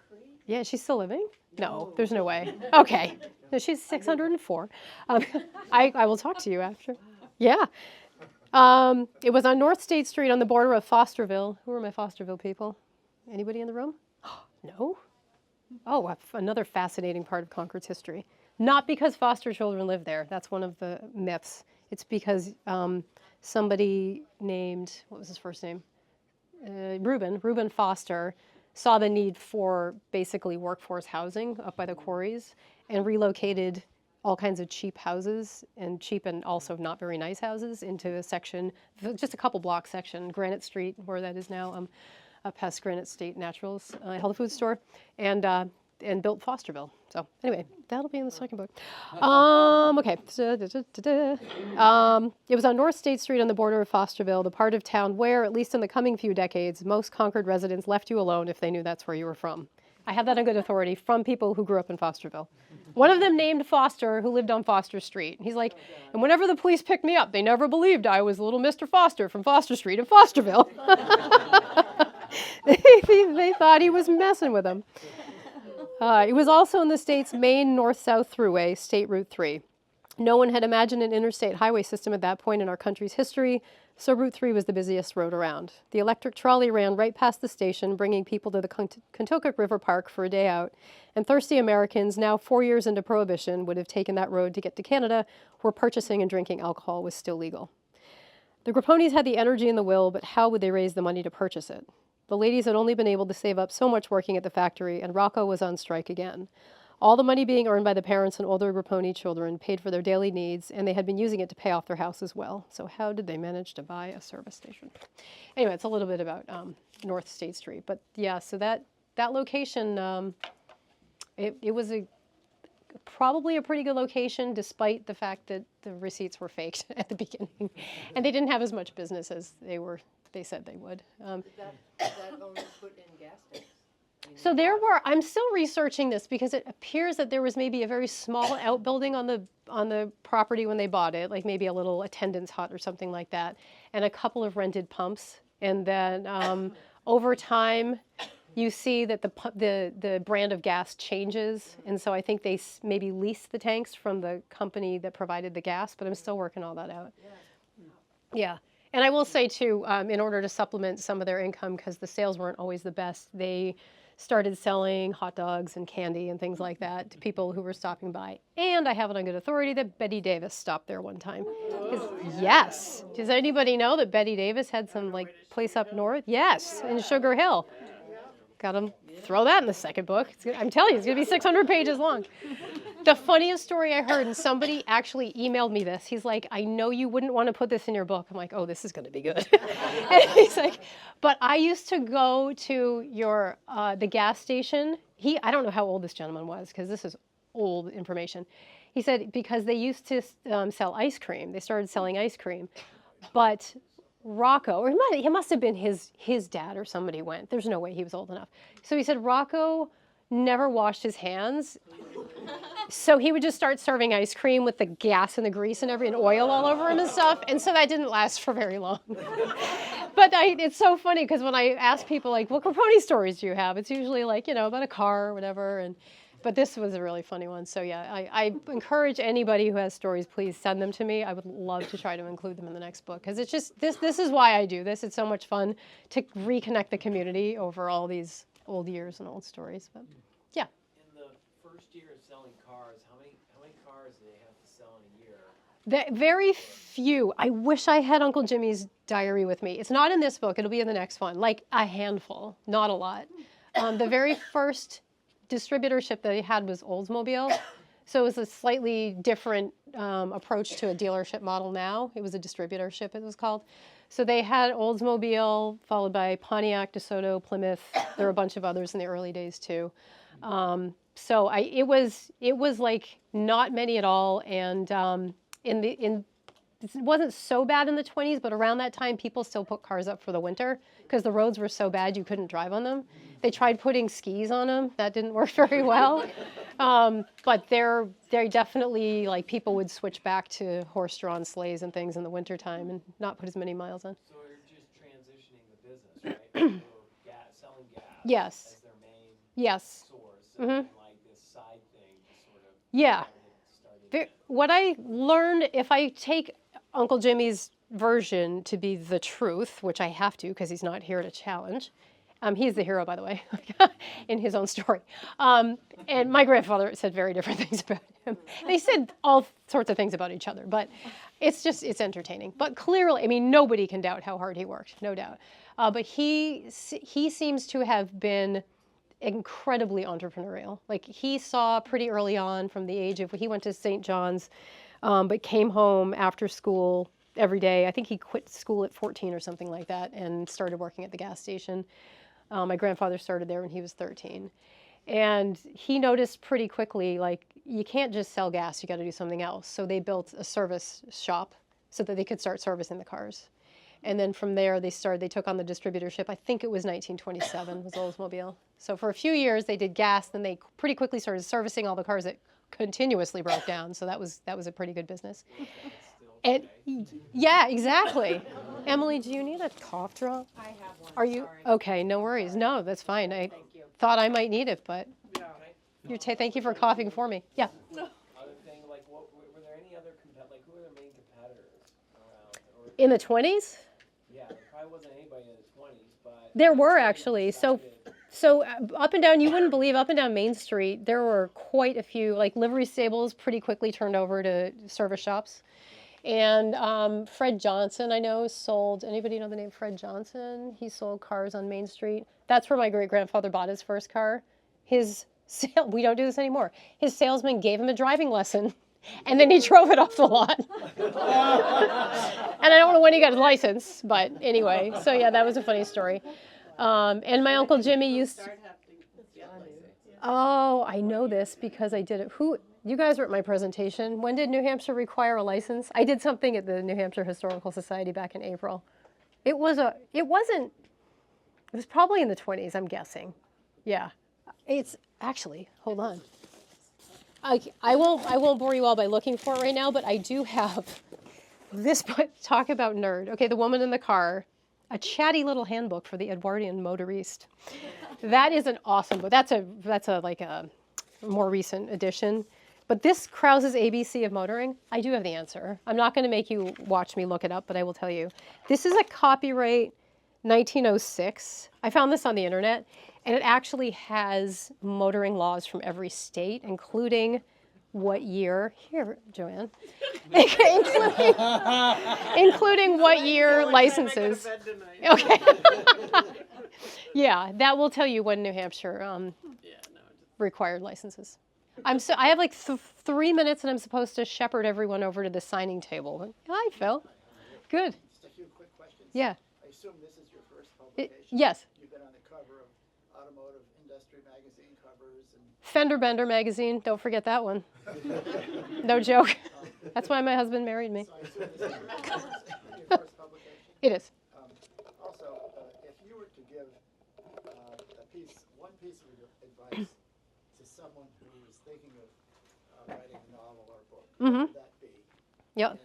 she's still living? No, there's no way. Okay. No, she's 604. I will talk to you after. Yeah. It was on North State Street on the border of Fosterville. Who are my Fosterville people? Anybody in the room? No? Oh, another fascinating part of Concord's history. Not because foster children live there. That's one of the myths. It's because somebody named, what was his first name? Reuben Foster, saw the need for basically workforce housing up by the quarries and relocated all kinds of cheap houses, and cheap and also not very nice houses, into a section, just a couple block section, Granite Street, where that is now, up past Granite State Naturals, health food store, and built Fosterville. So anyway, that'll be in the second book. Okay. It was on North State Street on the border of Fosterville, the part of town where, at least in the coming few decades, most Concord residents left you alone if they knew that's where you were from. I have that on good authority from people who grew up in Fosterville. One of them named Foster, who lived on Foster Street. He's like, and whenever the police picked me up, they never believed I was little Mr. Foster from Foster Street in Fosterville. They thought he was messing with them. It was also in the state's main north-south thruway, State Route 3. No one had imagined an interstate highway system at that point in our country's history, so Route 3 was the busiest road around. The electric trolley ran right past the station, bringing people to the Kentucky River Park for a day out, and thirsty Americans, now 4 years into Prohibition, would have taken that road to get to Canada, where purchasing and drinking alcohol was still legal. The Grappones had the energy and the will, but how would they raise the money to purchase it? The ladies had only been able to save up so much working at the factory, and Rocco was on strike again. All the money being earned by the parents and older Grappone children paid for their daily needs, and they had been using it to pay off their house as well. So how did they manage to buy a service station? Anyway, it's a little bit about North State Street. But yeah, so that location, it was probably a pretty good location, despite the fact that the receipts were faked at the beginning. And they didn't have as much business as they said they would. Did that only put in gas tanks? So I'm still researching this because it appears that there was maybe a very small outbuilding on the property when they bought it, like maybe a little attendant's hut or something like that, and a couple of rented pumps. And then over time, you see that the brand of gas changes, and so I think they maybe leased the tanks from the company that provided the gas, but I'm still working all that out. Yeah. And I will say, too, in order to supplement some of their income, because the sales weren't always the best, they started selling hot dogs and candy and things like that to people who were stopping by. And I have it on good authority that Betty Davis stopped there one time. Yes. Does anybody know that Betty Davis had some place up north? Yes, in Sugar Hill. Got to throw that in the second book. I'm telling you, it's going to be 600 pages long. The funniest story I heard, and somebody actually emailed me this. He's like, I know you wouldn't want to put this in your book. I'm like, oh, this is going to be good. And he's like, but I used to go to the gas station. I don't know how old this gentleman was, because this is old information. He said because they used to sell ice cream. They started selling ice cream. But Rocco, or he must have been his dad or somebody went. There's no way he was old enough. So he said Rocco never washed his hands. So he would just start serving ice cream with the gas and the grease and oil all over him and stuff. And so that didn't last for very long. But it's so funny because when I ask people what Grappone stories do you have? It's usually about a car or whatever. But this was a really funny one. So yeah, I encourage anybody who has stories, please send them to me. I would love to try to include them in the next book, because it's just, this is why I do this. It's so much fun to reconnect the community over all these old years and old stories. But yeah. In the first year of selling cars, how many cars do they have to sell in a year? Very few. I wish I had Uncle Jimmy's diary with me. It's not in this book. It'll be in the next one. Like a handful, not a lot. The very first distributorship that they had was Oldsmobile. So it was a slightly different approach to a dealership model now. It was a distributorship, it was called. So they had Oldsmobile, followed by Pontiac, DeSoto, Plymouth. There were a bunch of others in the early days too. So it was like not many at all. And it wasn't so bad in the 20s, but around that time, people still put cars up for the winter because the roads were so bad you couldn't drive on them. They tried putting skis on them. That didn't work very well. But they're definitely, people would switch back to horse-drawn sleighs and things in the wintertime and not put as many miles on. So you're just transitioning the business, right? Selling gas Yes. as their main Yes. source, and then, this side thing to sort of Yeah. started. What I learned, if I take Uncle Jimmy's version to be the truth, which I have to because he's not here to challenge. He's the hero, by the way, in his own story. And my grandfather said very different things about him. They said all sorts of things about each other, but it's entertaining. But clearly, nobody can doubt how hard he worked, no doubt. But he seems to have been incredibly entrepreneurial. He saw pretty early on from the age of, he went to St. John's, but came home after school every day. I think he quit school at 14 or something like that and started working at the gas station. My grandfather started there when he was 13. And he noticed pretty quickly, you can't just sell gas, you got to do something else. So they built a service shop so that they could start servicing the cars. And then from there, they took on the distributorship. I think it was 1927 was Oldsmobile. So for a few years, they did gas. Then they pretty quickly started servicing all the cars that continuously broke down. So that was a pretty good business. And yeah, exactly. Emily, do you need a cough drop? I have one. Are you okay? No worries. No, that's fine. I thought I might need it, but thank you for coughing for me. Yeah. Other thing, were there any other their who are their main competitors around? Or, In the 20s? yeah, there probably wasn't anybody in the 20s, but There were somebody actually. decided- So up and down, you wouldn't believe, up and down Main Street, there were quite a few, like livery stables pretty quickly turned over to service shops. And Fred Johnson, I know, sold, anybody know the name Fred Johnson? He sold cars on Main Street. That's where my great-grandfather bought his first car. We don't do this anymore. His salesman gave him a driving lesson, and then he drove it off the lot. And I don't know when he got his license, but anyway. So yeah, that was a funny story. And my Uncle Jimmy used to... Oh, I know this because I did it. You guys were at my presentation. When did New Hampshire require a license? I did something at the New Hampshire Historical Society back in April. It was probably in the 20s, I'm guessing. Yeah. It's actually, hold on. I won't bore you all by looking for it right now, but I do have this book, talk about nerd. Okay, The Woman in the Car, a chatty little handbook for the Edwardian motoriste. That is an awesome book. That's a like a more recent edition. But this Krause's ABC of Motoring, I do have the answer. I'm not going to make you watch me look it up, but I will tell you. This is a copyright 1906. I found this on the internet, and it actually has motoring laws from every state, including what year, here, Joanne, including what year licenses. Okay. Yeah, that will tell you when New Hampshire required licenses. I have like 3 minutes, and I'm supposed to shepherd everyone over to the signing table. Hi, Phil. Good. Just a few quick questions. Yeah. I assume this is your first publication? Yes. You've been on the cover of Automotive Industry magazine covers and... Fender Bender magazine. Don't forget that one. No joke. That's why my husband married me. So I assume this is your first publication? It is. Also, if you were to give one piece of advice to someone who is thinking of writing a novel or a book, what would that be? Yep. And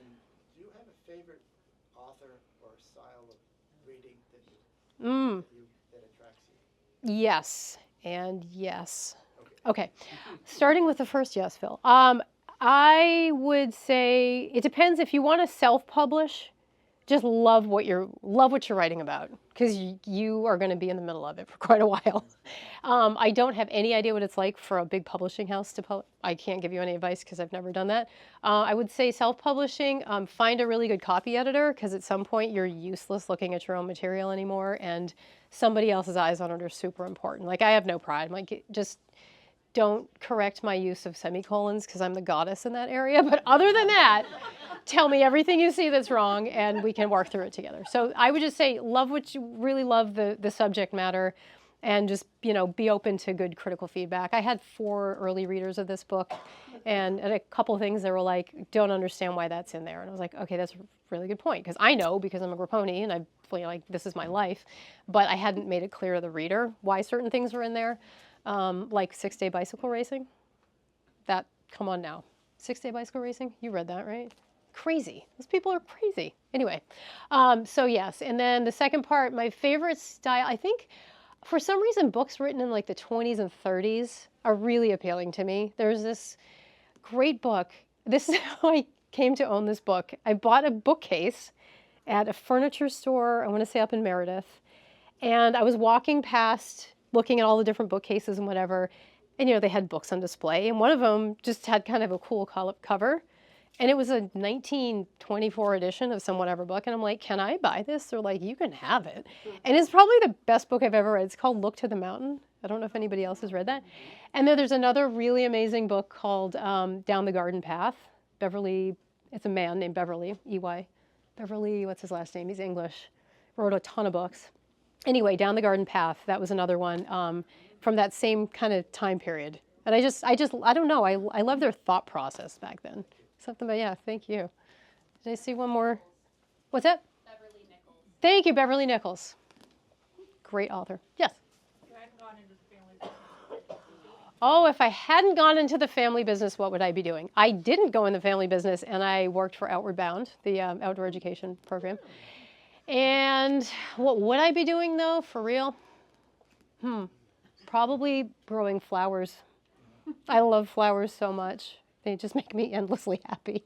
do you have a favorite author or style of reading that attracts you? Yes, and yes. Okay. Starting with the first yes, Phil. I would say it depends. If you want to self-publish, just love what you're writing about, because you are going to be in the middle of it for quite a while. I don't have any idea what it's like for a big publishing house to publish. I can't give you any advice because I've never done that. I would say self-publishing, find a really good copy editor, because at some point you're useless looking at your own material anymore, and somebody else's eyes on it are super important. Like, I have no pride. Like, just don't correct my use of semicolons, because I'm the goddess in that area. But other than that, tell me everything you see that's wrong, and we can work through it together. So I would just say, really love the subject matter, and just, be open to good critical feedback. I had 4 early readers of this book, and a couple things they were like, don't understand why that's in there. And I was like, okay, that's a really good point, because I know, because I'm a Grappone, and I feel like this is my life, but I hadn't made it clear to the reader why certain things were in there. Like 6-day bicycle racing. Come on now. 6-day bicycle racing? You read that, right? Crazy. Those people are crazy. Anyway, so yes. And then the second part, my favorite style, I think for some reason books written in like the 20s and 30s are really appealing to me. There's this great book. This is how I came to own this book. I bought a bookcase at a furniture store, I want to say up in Meredith. And I was walking past, looking at all the different bookcases and whatever, and they had books on display, and one of them just had kind of a cool cover, and it was a 1924 edition of some whatever book, and I'm like, can I buy this? They're like, you can have it. And it's probably the best book I've ever read. It's called Look to the Mountain. I don't know if anybody else has read that. And then there's another really amazing book called Down the Garden Path. It's a man named Beverly, E.Y. Beverly, what's his last name? He's English. Wrote a ton of books. Anyway, Down the Garden Path, that was another one from that same kind of time period. And I don't know, I love their thought process back then. Something about, yeah, thank you. Did I see one more? What's that? Beverly Nichols. Thank you, Beverly Nichols. Great author. Yes? You hadn't gone into the family business. Oh, if I hadn't gone into the family business, what would I be doing? I didn't go in the family business, and I worked for Outward Bound, the outdoor education program. And what would I be doing, though, for real? Probably growing flowers. I love flowers so much. They just make me endlessly happy.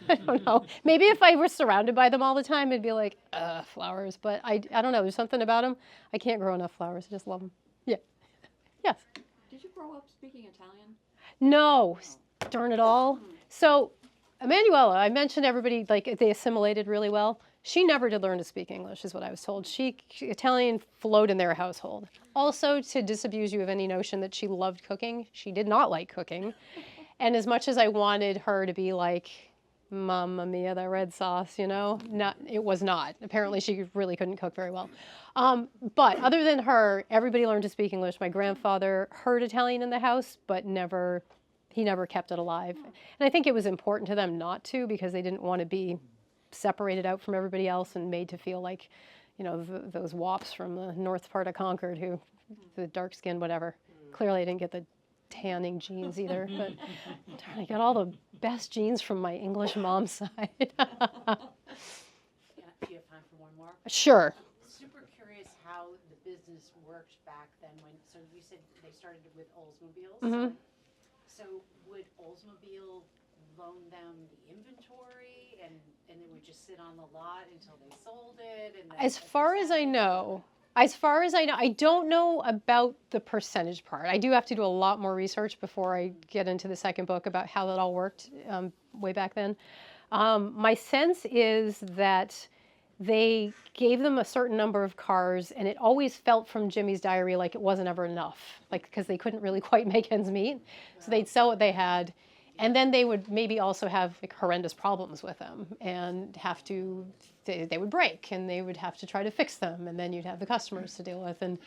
I don't know. Maybe if I were surrounded by them all the time, it'd be like, flowers. But I don't know. There's something about them. I can't grow enough flowers. I just love them. Yeah. Yes. Did you grow up speaking Italian? No. Darn it all. So, Emanuela, I mentioned everybody, like, they assimilated really well. She never did learn to speak English, is what I was told. Italian flowed in their household. Also, to disabuse you of any notion that she loved cooking, she did not like cooking. And as much as I wanted her to be like, Mamma mia, that red sauce, you know, it was not. Apparently, she really couldn't cook very well. But other than her, everybody learned to speak English. My grandfather heard Italian in the house, but he never kept it alive. And I think it was important to them not to, because they didn't want to be separated out from everybody else and made to feel like, you know, those wops from the north part of Concord who, the dark skin, whatever. Clearly I didn't get the tanning genes either, but darn, I got all the best genes from my English mom's side. Do you have time for one more? Sure. Super curious how the business worked back then so you said they started with Oldsmobiles. Mm-hmm. So would Oldsmobile loan them the inventory and it would just sit on the lot until they sold it? And then As far as I know, I don't know about the percentage part. I do have to do a lot more research before I get into the second book about how that all worked way back then. My sense is that they gave them a certain number of cars, and it always felt from Jimmy's diary like it wasn't ever enough, like because they couldn't really quite make ends meet. So they'd sell what they had, and then they would maybe also have like horrendous problems with them and they would break, and they would have to try to fix them, and then you'd have the customers to deal with. And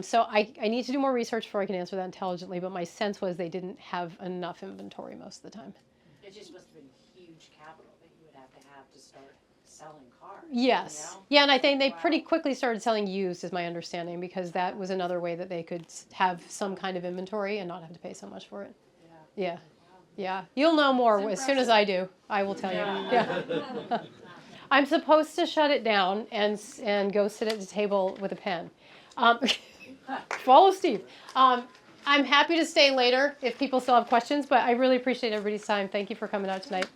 so I need to do more research before I can answer that intelligently, but my sense was they didn't have enough inventory most of the time. It just must have been huge capital that you would have to start selling cars. Yes. You know? Yeah, and I think they pretty quickly started selling used, is my understanding, because that was another way that they could have some kind of inventory and not have to pay so much for it. Yeah. Yeah. You'll know more as soon as I do. I will tell you. Yeah. I'm supposed to shut it down and go sit at the table with a pen. Follow Steve. I'm happy to stay later if people still have questions, but I really appreciate everybody's time. Thank you for coming out tonight.